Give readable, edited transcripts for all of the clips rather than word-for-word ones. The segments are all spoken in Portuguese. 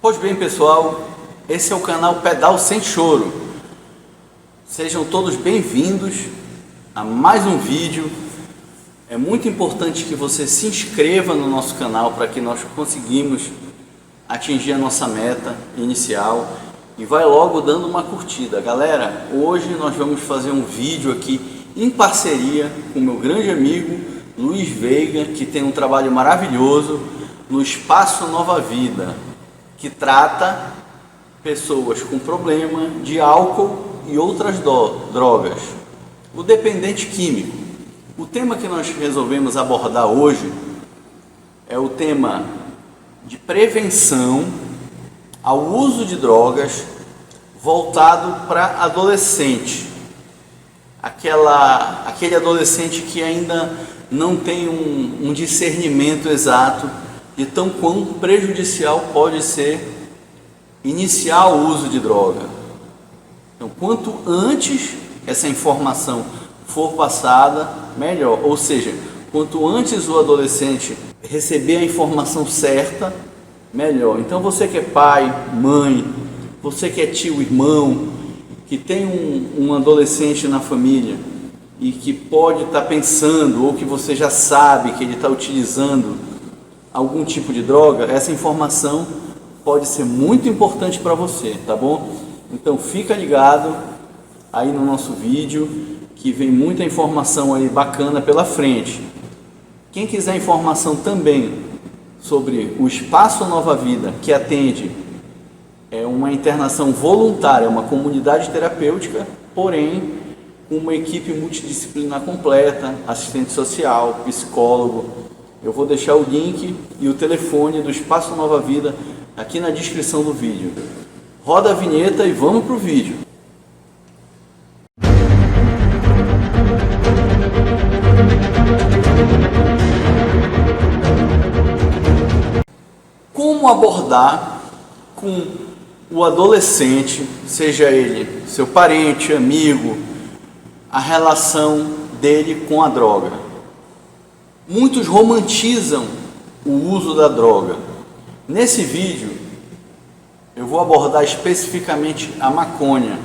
Pois bem, pessoal, esse é o canal Pedal Sem Choro. Sejam todos bem-vindos a mais um vídeo. É muito importante que você se inscreva no nosso canal para que nós conseguimos atingir a nossa meta inicial e vai logo dando uma curtida. Galera, hoje nós vamos fazer um vídeo aqui em parceria com meu grande amigo Luiz Veiga, que tem um trabalho maravilhoso no Espaço Nova Vida, que trata pessoas com problema de álcool e outras drogas, o dependente químico. O tema que nós resolvemos abordar hoje é o tema de prevenção ao uso de drogas voltado para adolescente, aquele adolescente que ainda não tem um discernimento exato de tão quão prejudicial pode ser iniciar o uso de droga. Então, quanto antes essa informação for passada, melhor. Ou seja, quanto antes o adolescente receber a informação certa, melhor. Então, você que é pai, mãe, você que é tio, irmão, que tem um adolescente na família e que pode estar pensando, ou que você já sabe que ele está utilizando algum tipo de droga, essa informação pode ser muito importante para você, tá bom? Então fica ligado aí no nosso vídeo, que vem muita informação aí bacana pela frente. Quem quiser informação também sobre o Espaço Nova Vida, que atende uma internação voluntária, uma comunidade terapêutica, porém com uma equipe multidisciplinar completa, assistente social, psicólogo. Eu vou deixar o link e o telefone do Espaço Nova Vida aqui na descrição do vídeo. Roda a vinheta e vamos para o vídeo. Como abordar com o adolescente, seja ele seu parente, amigo, a relação dele com a droga? Muitos romantizam o uso da droga. Nesse vídeo, eu vou abordar especificamente a maconha,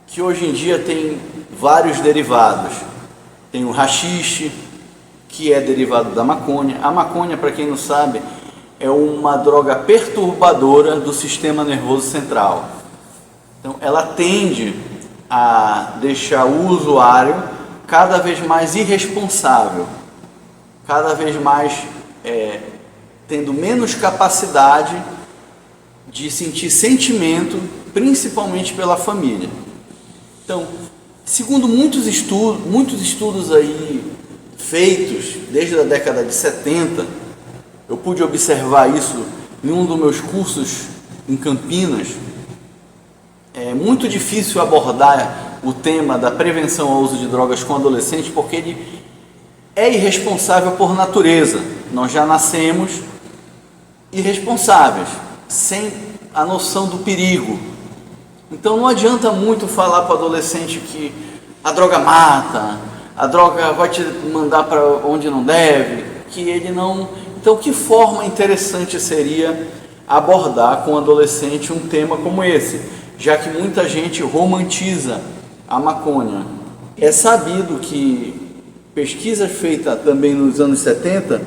que hoje em dia tem vários derivados. Tem o haxixe, que é derivado da maconha. A maconha, para quem não sabe, é uma droga perturbadora do sistema nervoso central. Então, ela tende a deixar o usuário cada vez mais irresponsável, cada vez mais tendo menos capacidade de sentir sentimento, principalmente pela família. Então, segundo muitos estudos aí feitos desde a década de 70, eu pude observar isso em um dos meus cursos em Campinas. É muito difícil abordar o tema da prevenção ao uso de drogas com adolescente, porque ele é irresponsável por natureza. Nós já nascemos irresponsáveis, sem a noção do perigo. Então não adianta muito falar para o adolescente que a droga mata, a droga vai te mandar para onde não deve, que ele não... Então, que forma interessante seria abordar com o adolescente um tema como esse, já que muita gente romantiza a maconha. É sabido que pesquisas feitas também nos anos 70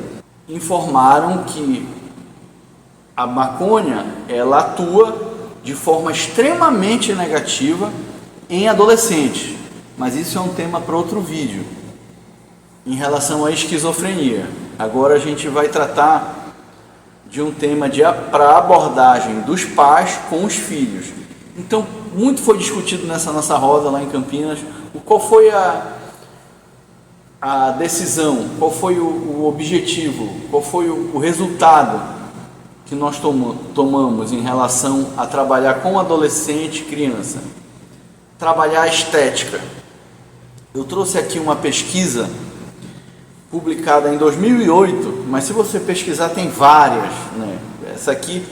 informaram que a maconha, ela atua de forma extremamente negativa em adolescentes, mas isso é um tema para outro vídeo. Em relação à esquizofrenia, agora a gente vai tratar de um tema para abordagem dos pais com os filhos. Então, muito foi discutido nessa nossa roda lá em Campinas, qual foi a decisão, qual foi o objetivo, qual foi o resultado que nós tomamos em relação a trabalhar com adolescente e criança. Trabalhar a estética. Eu trouxe aqui uma pesquisa publicada em 2008, mas se você pesquisar tem várias, né? Essa aqui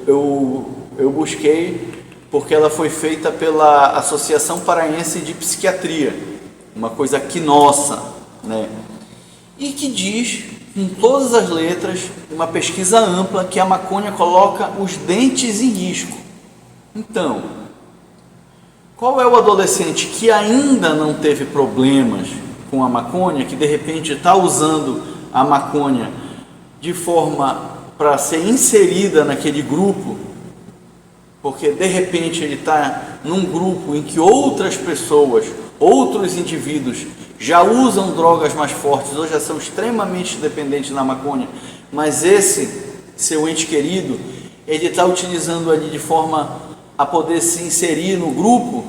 eu busquei porque ela foi feita pela Associação Paraense de Psiquiatria, uma coisa aqui nossa, né? E que diz com todas as letras, uma pesquisa ampla, que a maconha coloca os dentes em risco. Então, qual é o adolescente que ainda não teve problemas com a maconha, que de repente está usando a maconha de forma para ser inserida naquele grupo, porque de repente ele está num grupo em que outras pessoas, outros indivíduos já usam drogas mais fortes ou já são extremamente dependentes da maconha, mas esse seu ente querido, ele está utilizando ali de forma a poder se inserir no grupo.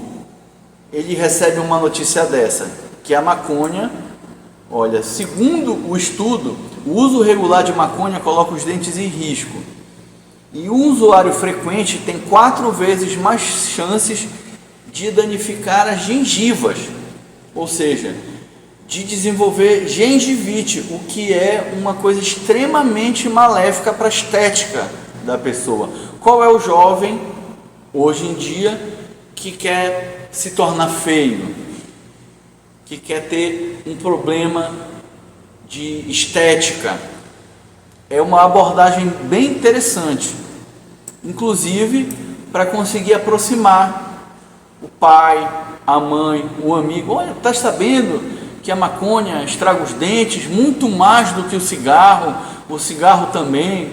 Ele recebe uma notícia dessa, que a maconha, olha, segundo o estudo, o uso regular de maconha coloca os dentes em risco. E um usuário frequente tem 4 vezes mais chances de danificar as gengivas, ou seja, de desenvolver gengivite, o que é uma coisa extremamente maléfica para a estética da pessoa. Qual é o jovem, hoje em dia, que quer se tornar feio, que quer ter um problema de estética? É uma abordagem bem interessante, inclusive para conseguir aproximar o pai, a mãe, o amigo. Olha, está sabendo que a maconha estraga os dentes muito mais do que o cigarro também,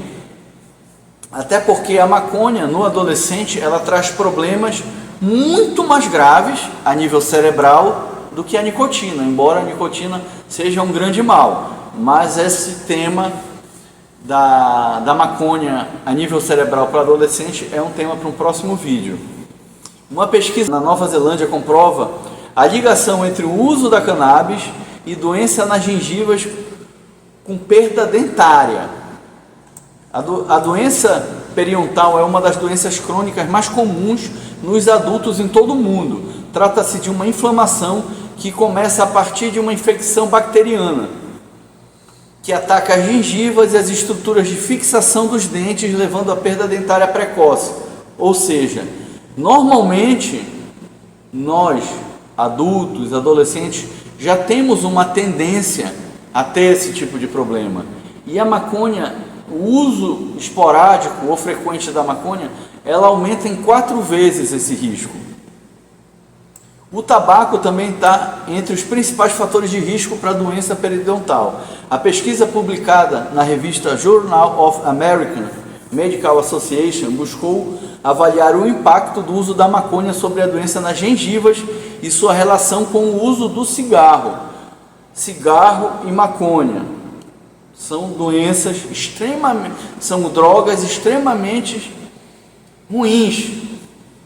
até porque a maconha no adolescente ela traz problemas muito mais graves a nível cerebral do que a nicotina, embora a nicotina seja um grande mal, mas esse tema da maconha a nível cerebral para adolescente é um tema para um próximo vídeo. Uma pesquisa na Nova Zelândia comprova a ligação entre o uso da cannabis e doença nas gengivas com perda dentária. A doença periodontal é uma das doenças crônicas mais comuns nos adultos em todo o mundo. Trata-se de uma inflamação que começa a partir de uma infecção bacteriana, que ataca as gengivas e as estruturas de fixação dos dentes, levando à perda dentária precoce. Ou seja, normalmente nós, adultos, adolescentes, já temos uma tendência a ter esse tipo de problema. E a maconha, o uso esporádico ou frequente da maconha, ela aumenta em 4 vezes esse risco. O tabaco também está entre os principais fatores de risco para a doença periodontal. A pesquisa publicada na revista Journal of American Medical Association buscou avaliar o impacto do uso da maconha sobre a doença nas gengivas e sua relação com o uso do cigarro. Cigarro e maconha são são drogas extremamente ruins,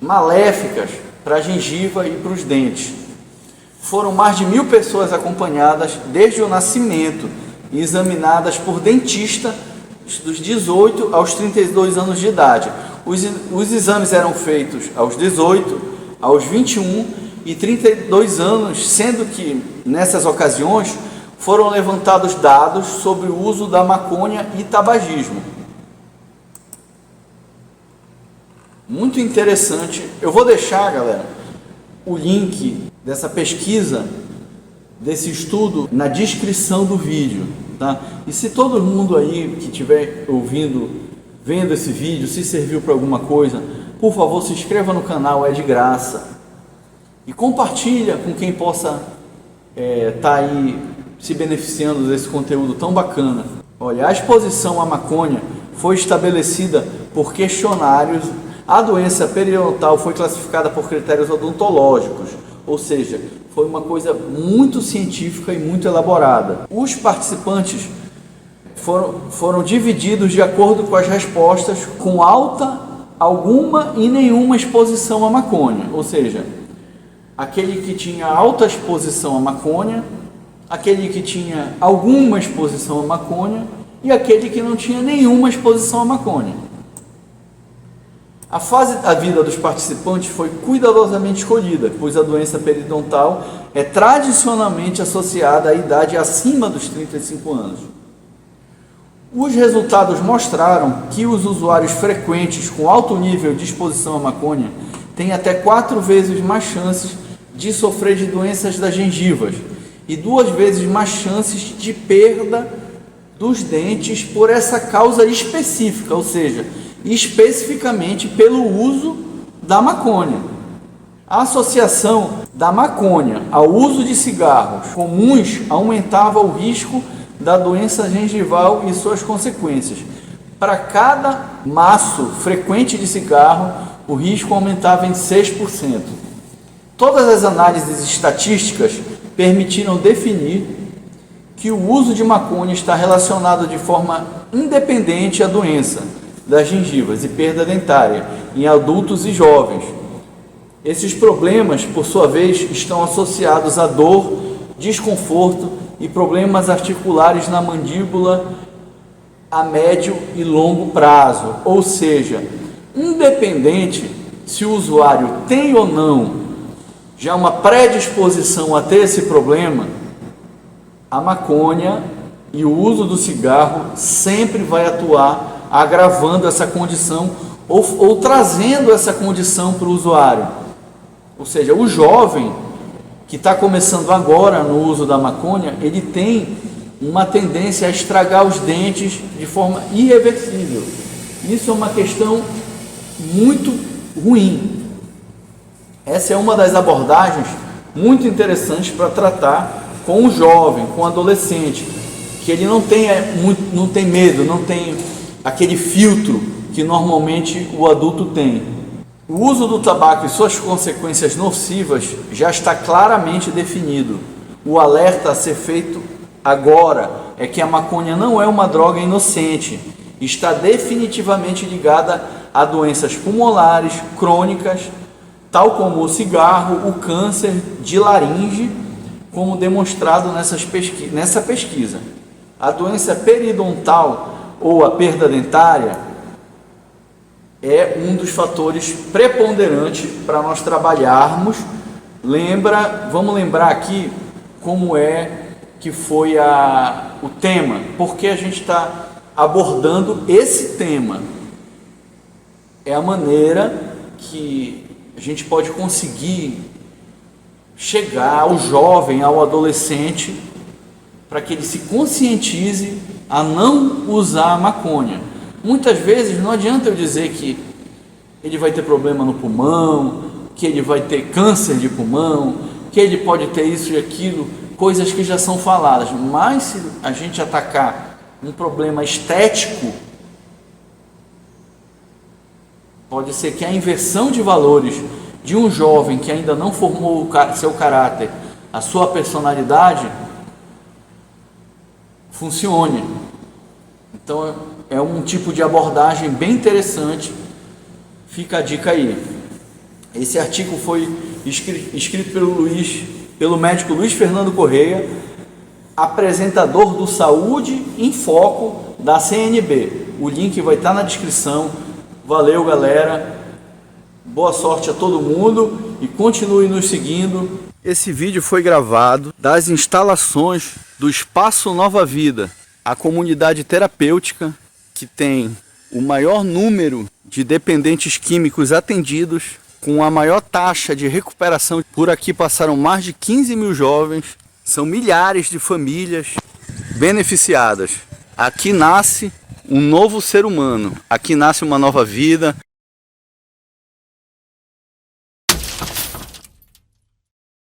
maléficas para a gengiva e para os dentes. Foram mais de 1.000 pessoas acompanhadas desde o nascimento e examinadas por dentista dos 18 aos 32 anos de idade. Os exames eram feitos aos 18, aos 21 e 32 anos, sendo que nessas ocasiões foram levantados dados sobre o uso da maconha e tabagismo. Muito interessante. Eu vou deixar, galera, o link dessa pesquisa, desse estudo, na descrição do vídeo, tá? E se todo mundo aí que estiver vendo esse vídeo, se serviu para alguma coisa, por favor, se inscreva no canal, é de graça. E compartilha com quem possa tá aí se beneficiando desse conteúdo tão bacana. Olha, a exposição à maconha foi estabelecida por questionários. A doença periodontal foi classificada por critérios odontológicos, ou seja, foi uma coisa muito científica e muito elaborada. Os participantes foram divididos de acordo com as respostas, com alta, alguma e nenhuma exposição à maconha, ou seja, aquele que tinha alta exposição à maconha, aquele que tinha alguma exposição à maconha e aquele que não tinha nenhuma exposição à maconha. A fase da vida dos participantes foi cuidadosamente escolhida, pois a doença periodontal é tradicionalmente associada à idade acima dos 35 anos. Os resultados mostraram que os usuários frequentes com alto nível de exposição à maconha têm até 4 vezes mais chances de sofrer de doenças das gengivas e 2 vezes mais chances de perda dos dentes por essa causa específica, ou seja, especificamente pelo uso da maconha. A associação da maconha ao uso de cigarros comuns aumentava o risco da doença gengival e suas consequências. Para cada maço frequente de cigarro, o risco aumentava em 6%. Todas as análises estatísticas permitiram definir que o uso de maconha está relacionado de forma independente à doença das gengivas e perda dentária em adultos e jovens. Esses problemas, por sua vez, estão associados a dor, desconforto e problemas articulares na mandíbula a médio e longo prazo, ou seja, independente se o usuário tem ou não já uma predisposição a ter esse problema, a maconha e o uso do cigarro sempre vai atuar agravando essa condição ou trazendo essa condição para o usuário. Ou seja, o jovem que está começando agora no uso da maconha, ele tem uma tendência a estragar os dentes de forma irreversível. Isso é uma questão muito ruim. Essa é uma das abordagens muito interessantes para tratar com o jovem, com o adolescente, que ele não tem medo, não tem aquele filtro que normalmente o adulto tem. O uso do tabaco e suas consequências nocivas já está claramente definido. O alerta a ser feito agora é que a maconha não é uma droga inocente, está definitivamente ligada a doenças pulmonares crônicas, tal como o cigarro, o câncer de laringe, como demonstrado nessa pesquisa. A doença periodontal ou a perda dentária é um dos fatores preponderantes para nós trabalharmos. Vamos lembrar aqui como é que foi o tema, porque a gente está abordando esse tema. É a maneira que a gente pode conseguir chegar ao jovem, ao adolescente, para que ele se conscientize a não usar a maconha. Muitas vezes não adianta eu dizer que ele vai ter problema no pulmão, que ele vai ter câncer de pulmão, que ele pode ter isso e aquilo, coisas que já são faladas. Mas se a gente atacar um problema estético, pode ser que a inversão de valores de um jovem que ainda não formou seu caráter, a sua personalidade, funcione. Então é um tipo de abordagem bem interessante, fica a dica aí. Esse artigo foi escrito pelo médico Luiz Fernando Correia, apresentador do Saúde em Foco da CNB. O link vai estar na descrição. Valeu, galera, boa sorte a todo mundo e continue nos seguindo. Esse vídeo foi gravado das instalações do Espaço Nova Vida, a comunidade terapêutica que tem o maior número de dependentes químicos atendidos, com a maior taxa de recuperação. Por aqui passaram mais de 15 mil jovens, são milhares de famílias beneficiadas. Aqui nasce um novo ser humano, aqui nasce uma nova vida.